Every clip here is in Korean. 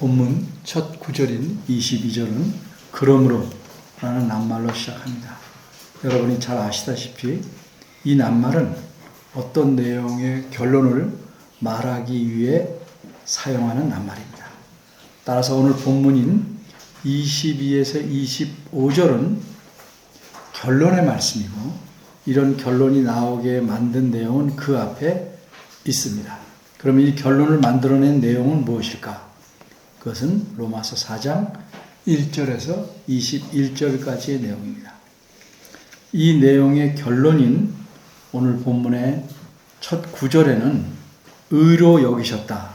본문 첫 구절인 22절은 그러므로 라는 낱말로 시작합니다. 여러분이 잘 아시다시피 이 낱말은 어떤 내용의 결론을 말하기 위해 사용하는 낱말입니다. 따라서 오늘 본문인 22에서 25절은 결론의 말씀이고 이런 결론이 나오게 만든 내용은 그 앞에 있습니다. 그러면 이 결론을 만들어낸 내용은 무엇일까? 그것은 로마서 4장 1절에서 21절까지의 내용입니다. 이 내용의 결론인 오늘 본문의 첫 구절에는 의로 여기셨다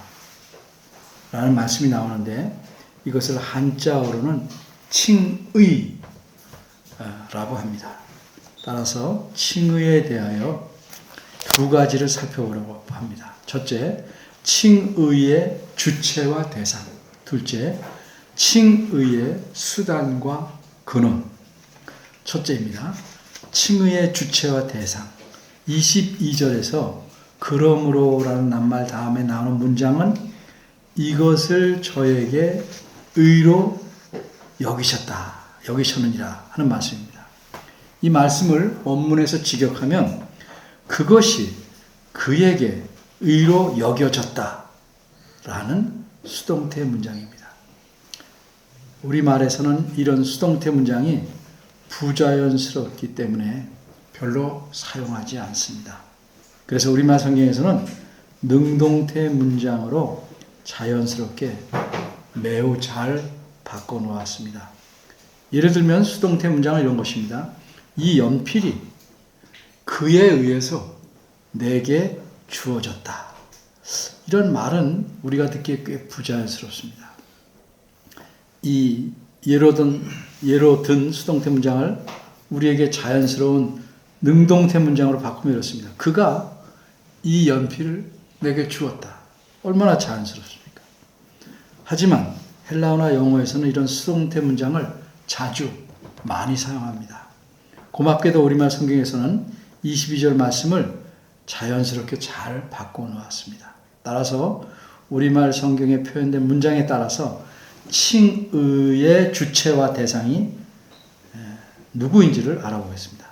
라는 말씀이 나오는데 이것을 한자어로는 칭의 라고 합니다. 따라서 칭의에 대하여 두 가지를 살펴보려고 합니다. 첫째, 칭의의 주체와 대상. 둘째, 칭의의 수단과 근원. 첫째입니다. 칭의의 주체와 대상. 22절에서 그러므로라는 낱말 다음에 나오는 문장은 이것을 저에게 의로 여기셨느니라 하는 말씀입니다. 이 말씀을 원문에서 직역하면 그것이 그에게 의로 여겨졌다라는 수동태 문장입니다. 우리말에서는 이런 수동태 문장이 부자연스럽기 때문에 별로 사용하지 않습니다. 그래서 우리말 성경에서는 능동태 문장으로 자연스럽게 매우 잘 바꿔놓았습니다. 예를 들면 수동태 문장은 이런 것입니다. 이 연필이 그에 의해서 내게 주어졌다. 이런 말은 우리가 듣기에 꽤 부자연스럽습니다. 이 예로 든 수동태 문장을 우리에게 자연스러운 능동태 문장으로 바꾸면 이렇습니다. 그가 이 연필을 내게 주었다. 얼마나 자연스럽습니까? 하지만 헬라어나 영어에서는 이런 수동태 문장을 자주 많이 사용합니다. 고맙게도 우리말 성경에서는 22절 말씀을 자연스럽게 잘 바꿔놓았습니다. 따라서 우리말 성경에 표현된 문장에 따라서 칭의의 주체와 대상이 누구인지를 알아보겠습니다.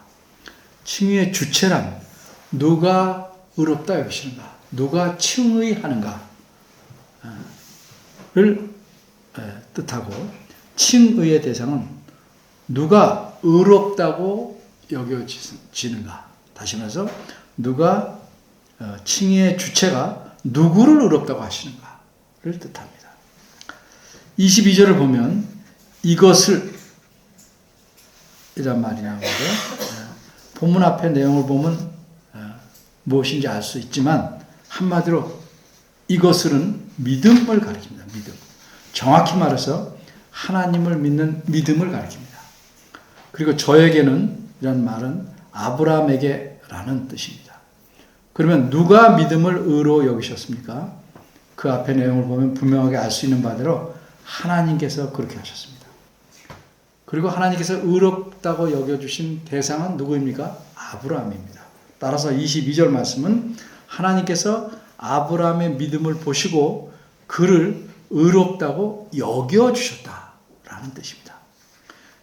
칭의의 주체란 누가 의롭다 여기시는가, 누가 칭의하는가를 뜻하고 칭의의 대상은 누가 의롭다고 여겨지는가. 다시 말해서 누가 칭의의 주체가 누구를 의롭다고 하시는가를 뜻합니다. 22절을 보면 이것을 이란 말이 나오는데 본문 앞의 내용을 보면 무엇인지 알 수 있지만 한마디로 이것은 믿음을 가리킵니다. 믿음. 정확히 말해서 하나님을 믿는 믿음을 가리킵니다. 그리고 저에게는 이란 말은 아브라함에게라는 뜻입니다. 그러면 누가 믿음을 의로 여기셨습니까? 그 앞의 내용을 보면 분명하게 알 수 있는 바대로 하나님께서 그렇게 하셨습니다. 그리고 하나님께서 의롭다고 여겨주신 대상은 누구입니까? 아브라함입니다. 따라서 22절 말씀은 하나님께서 아브라함의 믿음을 보시고 그를 의롭다고 여겨주셨다라는 뜻입니다.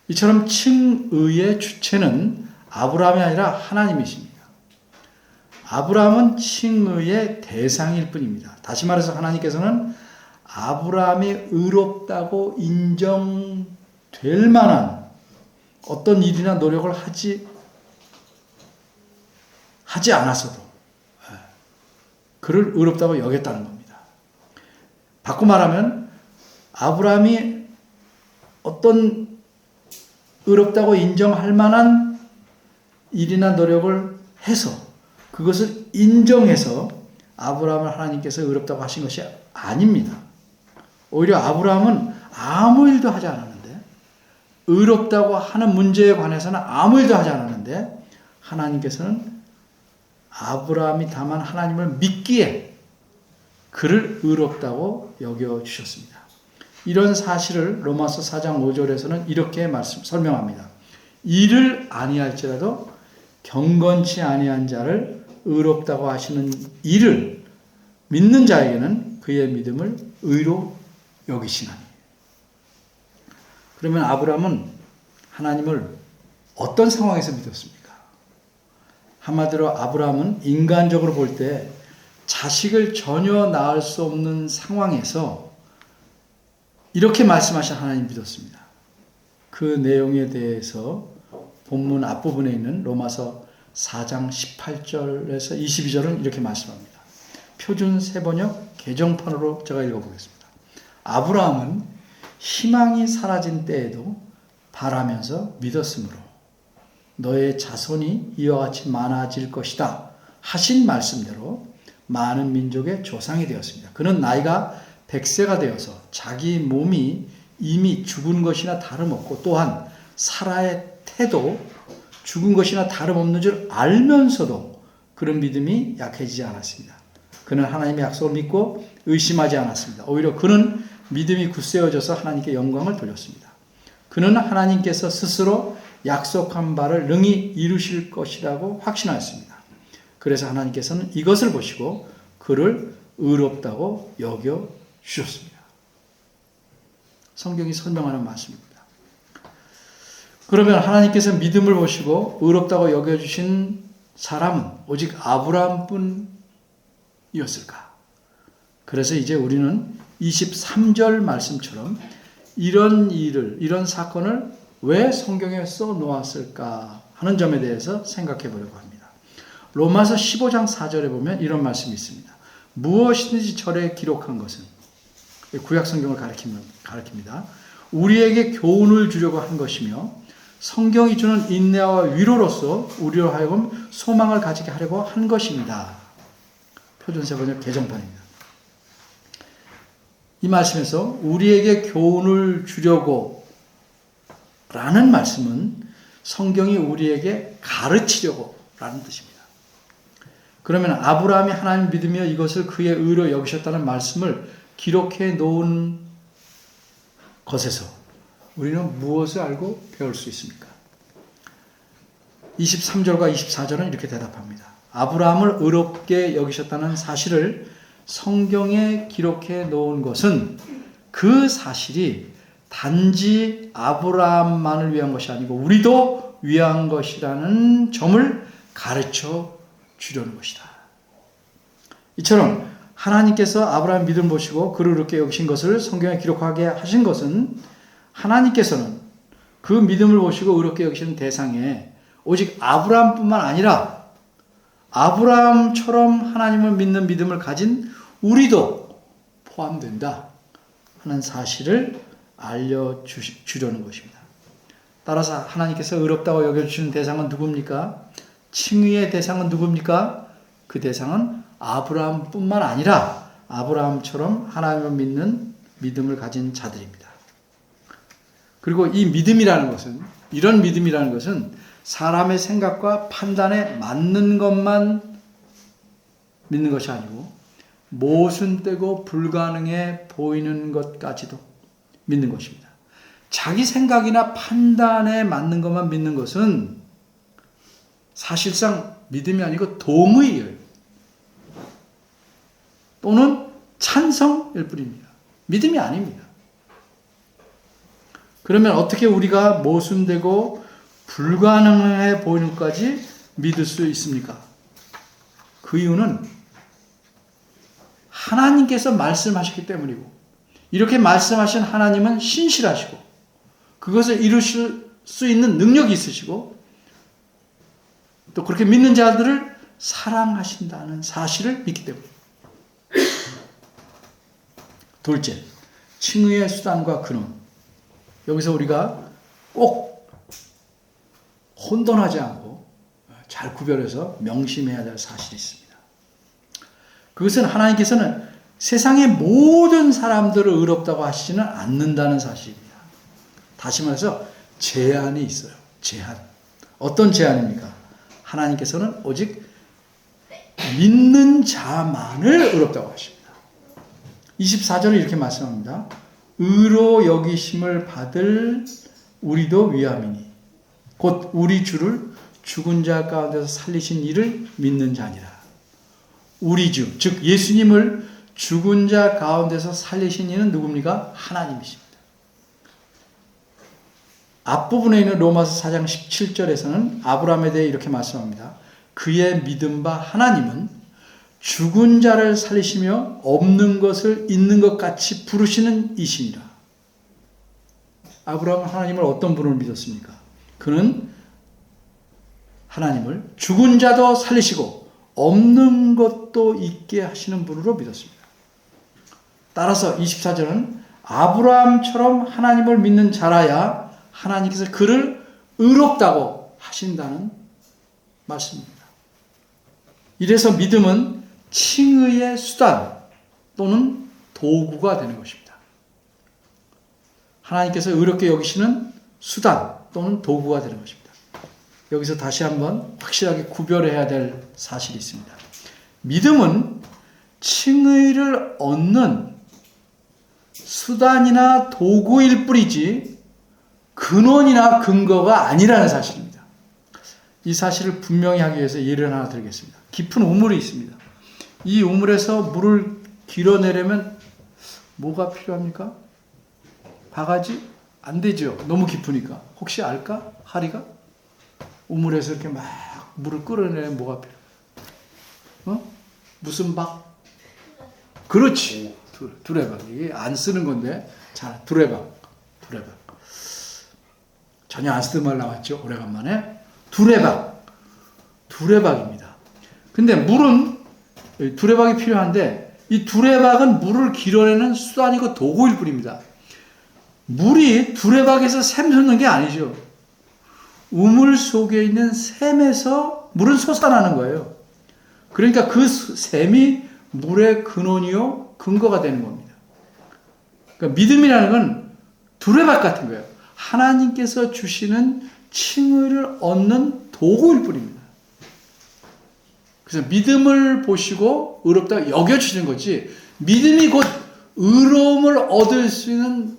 이처럼 칭의의 주체는 아브라함이 아니라 하나님이십니다. 아브라함은 칭의의 대상일 뿐입니다. 다시 말해서 하나님께서는 아브라함이 의롭다고 인정될 만한 어떤 일이나 노력을 하지 않았어도 그를 의롭다고 여겼다는 겁니다. 바꿔 말하면 아브라함이 어떤 의롭다고 인정할 만한 일이나 노력을 해서 그것을 인정해서 아브라함을 하나님께서 의롭다고 하신 것이 아닙니다. 오히려 아브라함은 아무 일도 하지 않았는데 의롭다고 하는 문제에 관해서는 아무 일도 하지 않았는데 하나님께서는 아브라함이 다만 하나님을 믿기에 그를 의롭다고 여겨주셨습니다. 이런 사실을 로마서 4장 5절에서는 이렇게 설명합니다. 이를 아니할지라도 경건치 아니한 자를 의롭다고 하시는 이를 믿는 자에게는 그의 믿음을 의로 여기시나니. 그러면 아브라함은 하나님을 어떤 상황에서 믿었습니까? 한마디로 아브라함은 인간적으로 볼 때 자식을 전혀 낳을 수 없는 상황에서 이렇게 말씀하신 하나님 믿었습니다. 그 내용에 대해서 본문 앞부분에 있는 로마서 4장 18절에서 22절은 이렇게 말씀합니다. 표준 세번역 개정판으로 제가 읽어보겠습니다. 아브라함은 희망이 사라진 때에도 바라면서 믿었으므로 너의 자손이 이와 같이 많아질 것이다 하신 말씀대로 많은 민족의 조상이 되었습니다. 그는 나이가 100세가 되어서 자기 몸이 이미 죽은 것이나 다름없고 또한 사라의 태도 죽은 것이나 다름없는 줄 알면서도 그런 믿음이 약해지지 않았습니다. 그는 하나님의 약속을 믿고 의심하지 않았습니다. 오히려 그는 믿음이 굳세어져서 하나님께 영광을 돌렸습니다. 그는 하나님께서 스스로 약속한 바를 능히 이루실 것이라고 확신하였습니다. 그래서 하나님께서는 이것을 보시고 그를 의롭다고 여겨 주셨습니다. 성경이 설명하는 말씀입니다. 그러면 하나님께서 믿음을 보시고 의롭다고 여겨주신 사람은 오직 아브라함뿐이었을까? 그래서 이제 우리는 23절 말씀처럼 이런 사건을 왜 성경에 써 놓았을까 하는 점에 대해서 생각해 보려고 합니다. 로마서 15장 4절에 보면 이런 말씀이 있습니다. 무엇이든지 절에 기록한 것은 구약 성경을 가리킵니다. 우리에게 교훈을 주려고 한 것이며 성경이 주는 인내와 위로로서 우리로 하여금 소망을 가지게 하려고 한 것입니다. 표준세번역 개정판입니다. 이 말씀에서 우리에게 교훈을 주려고 라는 말씀은 성경이 우리에게 가르치려고 라는 뜻입니다. 그러면 아브라함이 하나님 믿으며 이것을 그의 의로 여기셨다는 말씀을 기록해 놓은 것에서 우리는 무엇을 알고 배울 수 있습니까? 23절과 24절은 이렇게 대답합니다. 아브라함을 의롭게 여기셨다는 사실을 성경에 기록해 놓은 것은 그 사실이 단지 아브라함만을 위한 것이 아니고 우리도 위한 것이라는 점을 가르쳐 주려는 것이다. 이처럼 하나님께서 아브라함 믿음 보시고 그를 의롭게 여기신 것을 성경에 기록하게 하신 것은 하나님께서는 그 믿음을 보시고 의롭게 여기시는 대상에 오직 아브라함뿐만 아니라 아브라함처럼 하나님을 믿는 믿음을 가진 우리도 포함된다 하는 사실을 알려주려는 것입니다. 따라서 하나님께서 의롭다고 여겨주시는 대상은 누굽니까? 칭의의 대상은 누굽니까? 그 대상은 아브라함뿐만 아니라 아브라함처럼 하나님을 믿는 믿음을 가진 자들입니다. 그리고 이 믿음이라는 것은, 이런 믿음이라는 것은 사람의 생각과 판단에 맞는 것만 믿는 것이 아니고 모순되고 불가능해 보이는 것까지도 믿는 것입니다. 자기 생각이나 판단에 맞는 것만 믿는 것은 사실상 믿음이 아니고 동의예요. 또는 찬성일 뿐입니다. 믿음이 아닙니다. 그러면 어떻게 우리가 모순되고 불가능해 보이는 것까지 믿을 수 있습니까? 그 이유는 하나님께서 말씀하셨기 때문이고, 이렇게 말씀하신 하나님은 신실하시고 그것을 이루실 수 있는 능력이 있으시고 또 그렇게 믿는 자들을 사랑하신다는 사실을 믿기 때문입니다. 둘째, 칭의의 수단과 근원. 여기서 우리가 꼭 혼돈하지 않고 잘 구별해서 명심해야 될 사실이 있습니다. 그것은 하나님께서는 세상의 모든 사람들을 의롭다고 하시지는 않는다는 사실입니다. 다시 말해서 제한이 있어요. 제한. 어떤 제한입니까? 하나님께서는 오직 믿는 자만을 의롭다고 하십니다. 24절에 이렇게 말씀합니다. 의로 여기심을 받을 우리도 위함이니 곧 우리 주를 죽은 자 가운데서 살리신 이를 믿는 자니라. 우리 주, 즉 예수님을 죽은 자 가운데서 살리신 이는 누굽니까? 하나님이십니다. 앞부분에 있는 로마서 4장 17절에서는 아브라함에 대해 이렇게 말씀합니다. 그의 믿음 바 하나님은 죽은 자를 살리시며 없는 것을 있는 것 같이 부르시는 이시니라. 아브라함은 하나님을 어떤 분을 믿었습니까? 그는 하나님을 죽은 자도 살리시고 없는 것도 있게 하시는 분으로 믿었습니다. 따라서 24절은 아브라함처럼 하나님을 믿는 자라야 하나님께서 그를 의롭다고 하신다는 말씀입니다. 이래서 믿음은 칭의의 수단 또는 도구가 되는 것입니다. 하나님께서 의롭게 여기시는 수단 또는 도구가 되는 것입니다. 여기서 다시 한번 확실하게 구별해야 될 사실이 있습니다. 믿음은 칭의를 얻는 수단이나 도구일 뿐이지 근원이나 근거가 아니라는 사실입니다. 이 사실을 분명히 하기 위해서 예를 하나 드리겠습니다. 깊은 우물이 있습니다. 이 우물에서 물을 길어내려면 뭐가 필요합니까? 바가지? 안 되죠. 너무 깊으니까. 혹시 알까? 하리가? 우물에서 이렇게 막 물을 끌어내려면 뭐가 필요해? 무슨 박? 그렇지. 두레박. 이게 안 쓰는 건데. 자, 두레박. 전혀 안 쓰던 말 나왔죠. 오래간만에. 두레박입니다. 근데 물은 두레박이 필요한데 이 두레박은 물을 길어내는 수단이고 도구일 뿐입니다. 물이 두레박에서 샘솟는 게 아니죠. 우물 속에 있는 샘에서 물은 솟아나는 거예요. 그러니까 그 샘이 물의 근원이요 근거가 되는 겁니다. 그러니까 믿음이라는 건 두레박 같은 거예요. 하나님께서 주시는 칭의를 얻는 도구일 뿐입니다. 그래서 믿음을 보시고 의롭다 여겨주시는 거지 믿음이 곧 의로움을 얻을 수 있는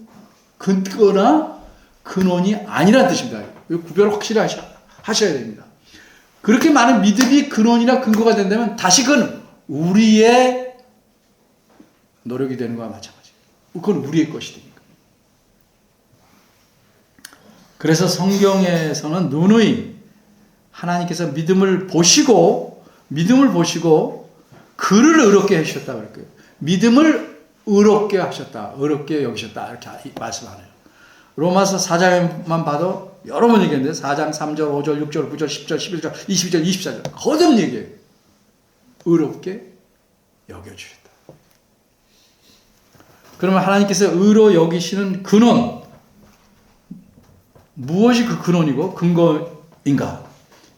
근거나 근원이 아니라는 뜻입니다. 이 구별을 확실히 하셔야 됩니다. 그렇게 많은 믿음이 근원이나 근거가 된다면 다시금 우리의 노력이 되는 것과 마찬가지예요. 그건 우리의 것이 되니까. 그래서 성경에서는 누누이 하나님께서 믿음을 보시고 그를 의롭게 하셨다 그럴게요. 믿음을 의롭게 하셨다, 의롭게 여기셨다 이렇게 말씀하네요. 로마서 4장만 봐도 여러 번 얘기했는데 4장 3절, 5절, 6절, 9절, 10절, 11절, 20절, 24절 거듭 얘기해요. 의롭게 여겨주셨다. 그러면 하나님께서 의로 여기시는 근원 무엇이 그 근원이고 근거인가?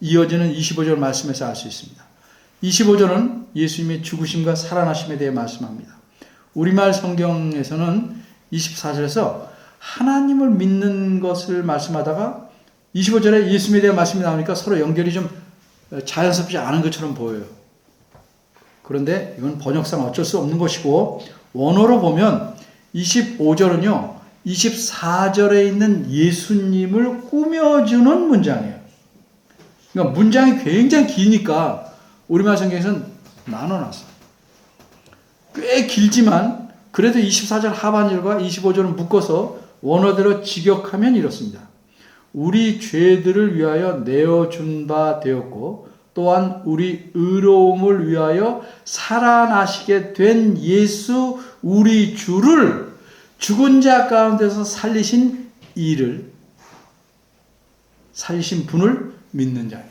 이어지는 25절 말씀에서 알 수 있습니다. 25절은 예수님의 죽으심과 살아나심에 대해 말씀합니다. 우리말 성경에서는 24절에서 하나님을 믿는 것을 말씀하다가 25절에 예수님에 대한 말씀이 나오니까 서로 연결이 좀 자연스럽지 않은 것처럼 보여요. 그런데 이건 번역상 어쩔 수 없는 것이고 원어로 보면 25절은요. 24절에 있는 예수님을 꾸며주는 문장이에요. 그러니까 문장이 굉장히 기니까 우리말 성경에서는 나눠놨어요. 꽤 길지만 그래도 24절 하반절과 25절을 묶어서 원어대로 직역하면 이렇습니다. 우리 죄들을 위하여 내어준 바 되었고 또한 우리 의로움을 위하여 살아나시게 된 예수 우리 주를 죽은 자 가운데서 살리신 분을 믿는 자이다.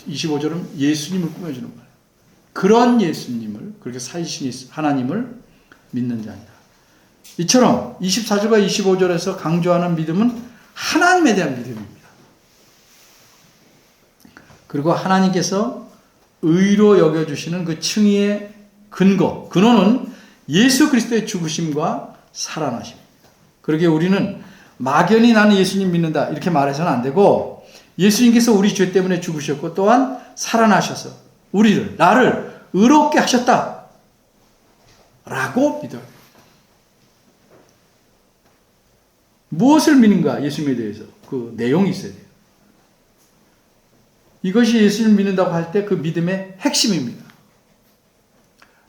25절은 예수님을 꾸며주는 거예요. 그런 예수님을 그렇게 살리신 하나님을 믿는 자이다. 이처럼 24절과 25절에서 강조하는 믿음은 하나님에 대한 믿음입니다. 그리고 하나님께서 의로 여겨주시는 그 칭의의 근원은 예수 그리스도의 죽으심과 살아나심입니다. 그러기에 우리는 막연히 나는 예수님 믿는다 이렇게 말해서는 안 되고 예수님께서 우리 죄 때문에 죽으셨고 또한 살아나셔서 나를 의롭게 하셨다 라고 믿어야 됩니다. 무엇을 믿는가 예수님에 대해서 그 내용이 있어야 돼요. 이것이 예수님을 믿는다고 할 때 그 믿음의 핵심입니다.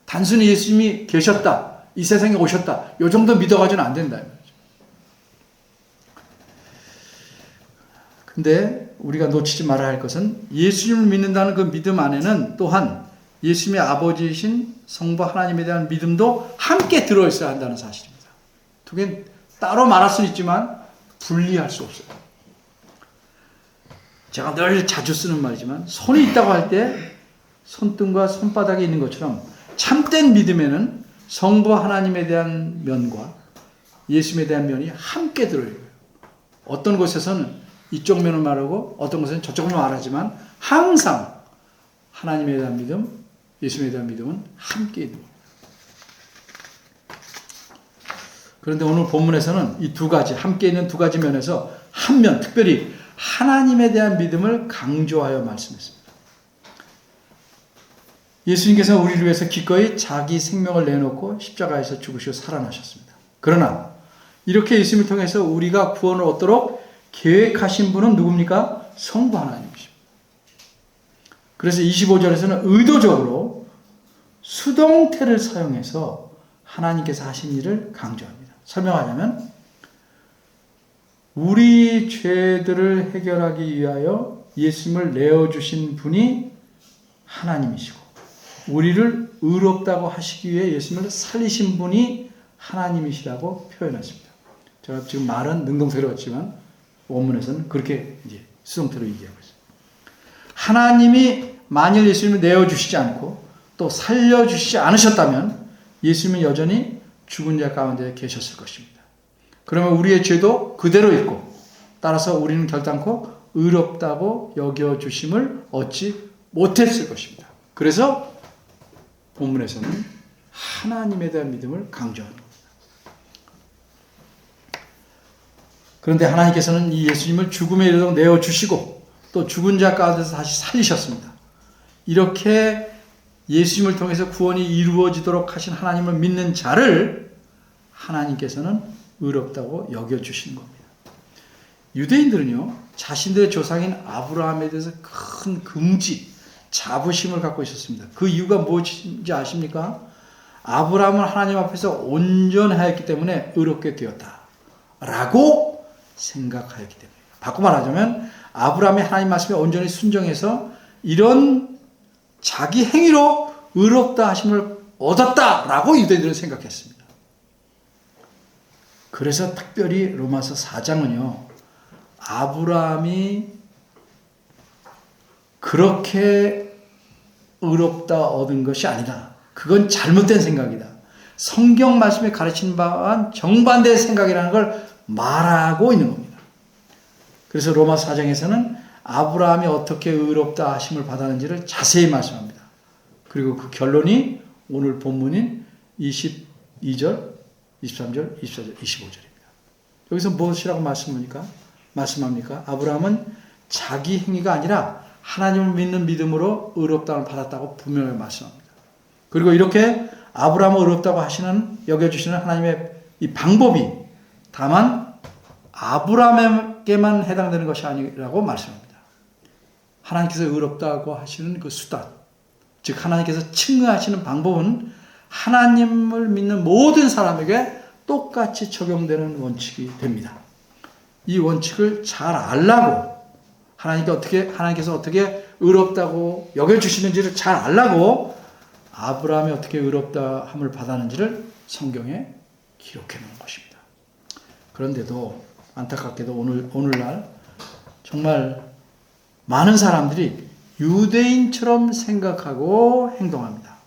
단순히 예수님이 계셨다, 이 세상에 오셨다, 이 정도 믿어가지고는 안 된다. 근데 우리가 놓치지 말아야 할 것은 예수님을 믿는다는 그 믿음 안에는 또한 예수님의 아버지이신 성부 하나님에 대한 믿음도 함께 들어있어야 한다는 사실입니다. 두 개는 따로 말할 수는 있지만 분리할 수 없어요. 제가 늘 자주 쓰는 말이지만 손이 있다고 할 때 손등과 손바닥이 있는 것처럼 참된 믿음에는 성부 하나님에 대한 면과 예수님에 대한 면이 함께 들어있어요. 어떤 곳에서는 이쪽 면을 말하고 어떤 곳에는 저쪽 면을 말하지만 항상 하나님에 대한 믿음, 예수님에 대한 믿음은 함께 있는 겁니다. 그런데 오늘 본문에서는 이 두 가지, 함께 있는 두 가지 면에서 한 면, 특별히 하나님에 대한 믿음을 강조하여 말씀했습니다. 예수님께서 우리를 위해서 기꺼이 자기 생명을 내놓고 십자가에서 죽으시고 살아나셨습니다. 그러나 이렇게 예수님을 통해서 우리가 구원을 얻도록 계획하신 분은 누굽니까? 성부 하나님이십니다. 그래서 25절에서는 의도적으로 수동태를 사용해서 하나님께서 하신 일을 강조합니다. 설명하자면 우리 죄들을 해결하기 위하여 예수님을 내어주신 분이 하나님이시고 우리를 의롭다고 하시기 위해 예수님을 살리신 분이 하나님이시라고 표현했습니다. 제가 지금 말은 능동태로 했지만 원문에서는 그렇게 이제 수동태로 얘기하고 있어요. 하나님이 만일 예수님을 내어주시지 않고 또 살려주시지 않으셨다면 예수님은 여전히 죽은 자 가운데 계셨을 것입니다. 그러면 우리의 죄도 그대로 있고 따라서 우리는 결단코 의롭다고 여겨주심을 얻지 못했을 것입니다. 그래서 본문에서는 하나님에 대한 믿음을 강조하는 겁니다. 그런데 하나님께서는 이 예수님을 죽음에 이르도록 내어주시고 또 죽은 자 가운데서 다시 살리셨습니다. 이렇게 예수님을 통해서 구원이 이루어지도록 하신 하나님을 믿는 자를 하나님께서는 의롭다고 여겨주시는 겁니다. 유대인들은요, 자신들의 조상인 아브라함에 대해서 큰 긍지, 자부심을 갖고 있었습니다. 그 이유가 무엇인지 아십니까? 아브라함은 하나님 앞에서 온전하였기 때문에 의롭게 되었다 라고 생각하였기 때문에. 바꿔 말하자면 아브라함이 하나님 말씀에 온전히 순종해서 이런 자기 행위로 의롭다 하심을 얻었다라고 유대인들은 생각했습니다. 그래서 특별히 로마서 4장은요. 아브라함이 그렇게 의롭다 얻은 것이 아니다. 그건 잘못된 생각이다. 성경 말씀에 가르친 바와 정반대의 생각이라는 걸 말하고 있는 겁니다. 그래서 로마서 4장에서는 아브라함이 어떻게 의롭다 하심을 받았는지를 자세히 말씀합니다. 그리고 그 결론이 오늘 본문인 22절, 23절, 24절, 25절입니다. 여기서 무엇이라고 말씀합니까? 아브라함은 자기 행위가 아니라 하나님을 믿는 믿음으로 의롭다함을 받았다고 분명히 말씀합니다. 그리고 이렇게 아브라함을 의롭다고 여겨주시는 하나님의 이 방법이 다만 아브라함에게만 해당되는 것이 아니라고 말씀합니다. 하나님께서 의롭다고 하시는 그 수단, 즉 하나님께서 칭의하시는 방법은 하나님을 믿는 모든 사람에게 똑같이 적용되는 원칙이 됩니다. 이 원칙을 잘 알라고 하나님께서 어떻게 의롭다고 여겨주시는지를 잘 알라고 아브라함이 어떻게 의롭다함을 받았는지를 성경에 기록해 놓은 것입니다. 그런데도 안타깝게도 오늘날 정말 많은 사람들이 유대인처럼 생각하고 행동합니다.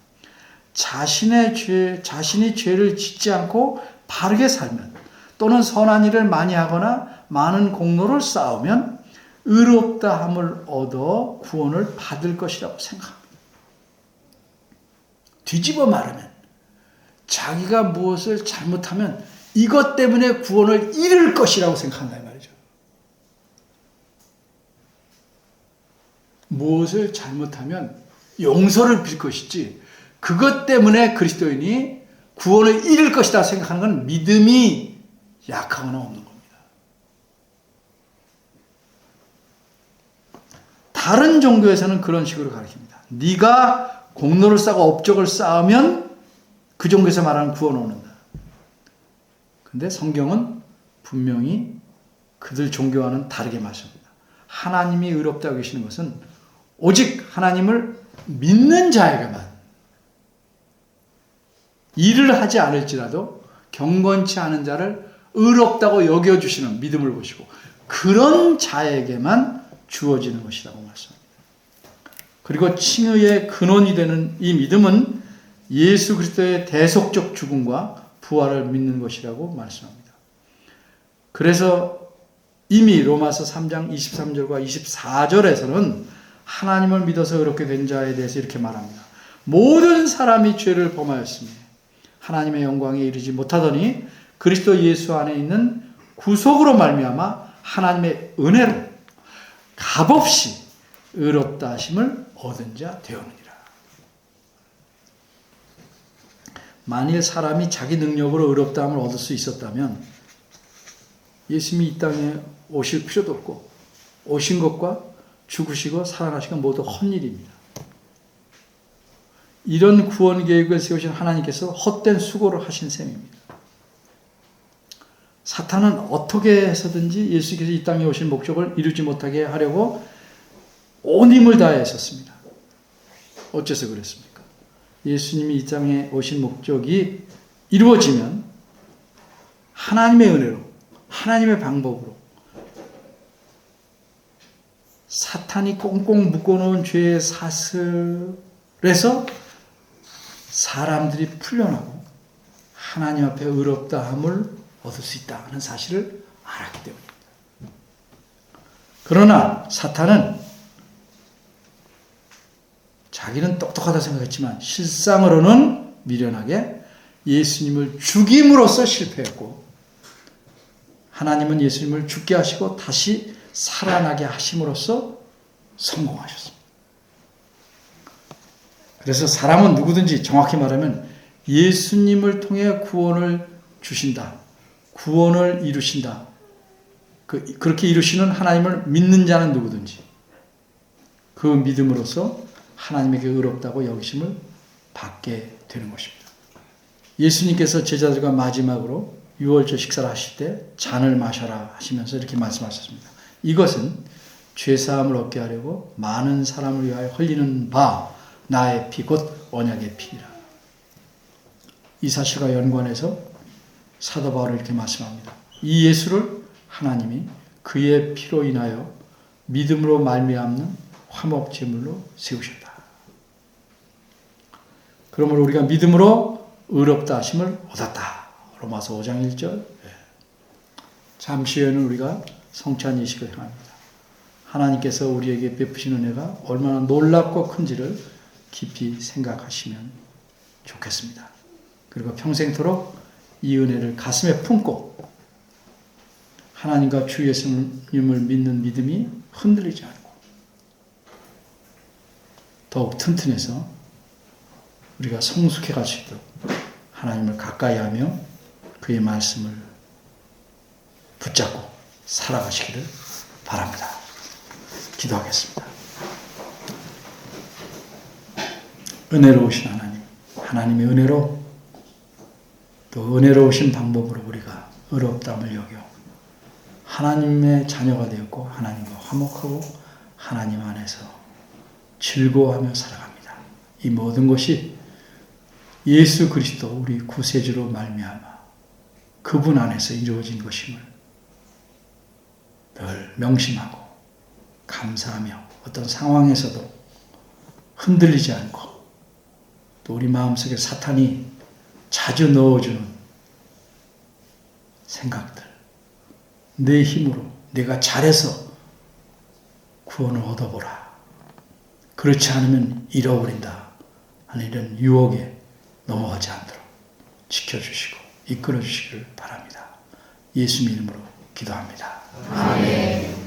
자신이 죄를 짓지 않고 바르게 살면 또는 선한 일을 많이 하거나 많은 공로를 쌓으면 의롭다함을 얻어 구원을 받을 것이라고 생각합니다. 뒤집어 말하면 자기가 무엇을 잘못하면 이것 때문에 구원을 잃을 것이라고 생각한다 이 말이죠. 무엇을 잘못하면 용서를 빌 것이지 그것 때문에 그리스도인이 구원을 잃을 것이다 생각하는 건 믿음이 약하거나 없는 겁니다. 다른 종교에서는 그런 식으로 가르칩니다. 네가 공로를 쌓고 업적을 쌓으면 그 종교에서 말하는 구원을 얻는다. 근데 성경은 분명히 그들 종교와는 다르게 말씀합니다. 하나님이 의롭다고 계시는 것은 오직 하나님을 믿는 자에게만, 일을 하지 않을지라도 경건치 않은 자를 의롭다고 여겨주시는 믿음을 보시고 그런 자에게만 주어지는 것이라고 말씀합니다. 그리고 칭의의 근원이 되는 이 믿음은 예수 그리스도의 대속적 죽음과 부활을 믿는 것이라고 말씀합니다. 그래서 이미 로마서 3장 23절과 24절에서는 하나님을 믿어서 의롭게 된 자에 대해서 이렇게 말합니다. 모든 사람이 죄를 범하였으니 하나님의 영광에 이르지 못하더니 그리스도 예수 안에 있는 구속으로 말미암아 하나님의 은혜로 값없이 의롭다 하심을 얻은 자 되었느니라. 만일 사람이 자기 능력으로 의롭다함을 얻을 수 있었다면 예수님이 이 땅에 오실 필요도 없고 오신 것과 죽으시고 살아나신 건 모두 헛일입니다. 이런 구원 계획을 세우신 하나님께서 헛된 수고를 하신 셈입니다. 사탄은 어떻게 해서든지 예수께서 이 땅에 오신 목적을 이루지 못하게 하려고 온 힘을 다해 했었습니다. 어째서 그랬습니까? 예수님이 이 땅에 오신 목적이 이루어지면 하나님의 은혜로, 하나님의 방법으로 사탄이 꽁꽁 묶어놓은 죄의 사슬에서 사람들이 풀려나고 하나님 앞에 의롭다함을 얻을 수 있다는 사실을 알았기 때문입니다. 그러나 사탄은 자기는 똑똑하다 생각했지만 실상으로는 미련하게 예수님을 죽임으로써 실패했고 하나님은 예수님을 죽게 하시고 다시 살아나게 하심으로써 성공하셨습니다. 그래서 사람은 누구든지 정확히 말하면 예수님을 통해 구원을 주신다. 구원을 이루신다. 그렇게 이루시는 하나님을 믿는 자는 누구든지 그 믿음으로써 하나님에게 의롭다고 여기심을 받게 되는 것입니다. 예수님께서 제자들과 마지막으로 유월절 식사를 하실 때 잔을 마셔라 하시면서 이렇게 말씀하셨습니다. 이것은 죄사함을 얻게 하려고 많은 사람을 위하여 흘리는 바 나의 피 곧 언약의 피라. 이 사실과 연관해서 사도 바울은 이렇게 말씀합니다. 이 예수를 하나님이 그의 피로 인하여 믿음으로 말미암는 화목 제물로 세우셨다. 그러므로 우리가 믿음으로 의롭다 하심을 얻었다. 로마서 5장 1절. 잠시 후에는 우리가 성찬 예식을 행합니다. 하나님께서 우리에게 베푸신 은혜가 얼마나 놀랍고 큰지를 깊이 생각하시면 좋겠습니다. 그리고 평생토록 이 은혜를 가슴에 품고 하나님과 주 예수님을 믿는 믿음이 흔들리지 않고 더욱 튼튼해서 우리가 성숙해 갈 수 있도록 하나님을 가까이 하며 그의 말씀을 붙잡고 살아가시기를 바랍니다. 기도하겠습니다. 은혜로우신 하나님, 하나님의 은혜로 또 은혜로우신 방법으로 우리가 의롭다함을 여겨 하나님의 자녀가 되었고 하나님과 화목하고 하나님 안에서 즐거워하며 살아갑니다. 이 모든 것이 예수 그리스도 우리 구세주로 말미암아 그분 안에서 이루어진 것임을 늘 명심하고 감사하며 어떤 상황에서도 흔들리지 않고 또 우리 마음속에 사탄이 자주 넣어주는 생각들, 내 힘으로 내가 잘해서 구원을 얻어보라. 그렇지 않으면 잃어버린다 하는 이런 유혹에 넘어가지 않도록 지켜주시고 이끌어주시기를 바랍니다. 예수 이름으로 기도합니다. 아멘.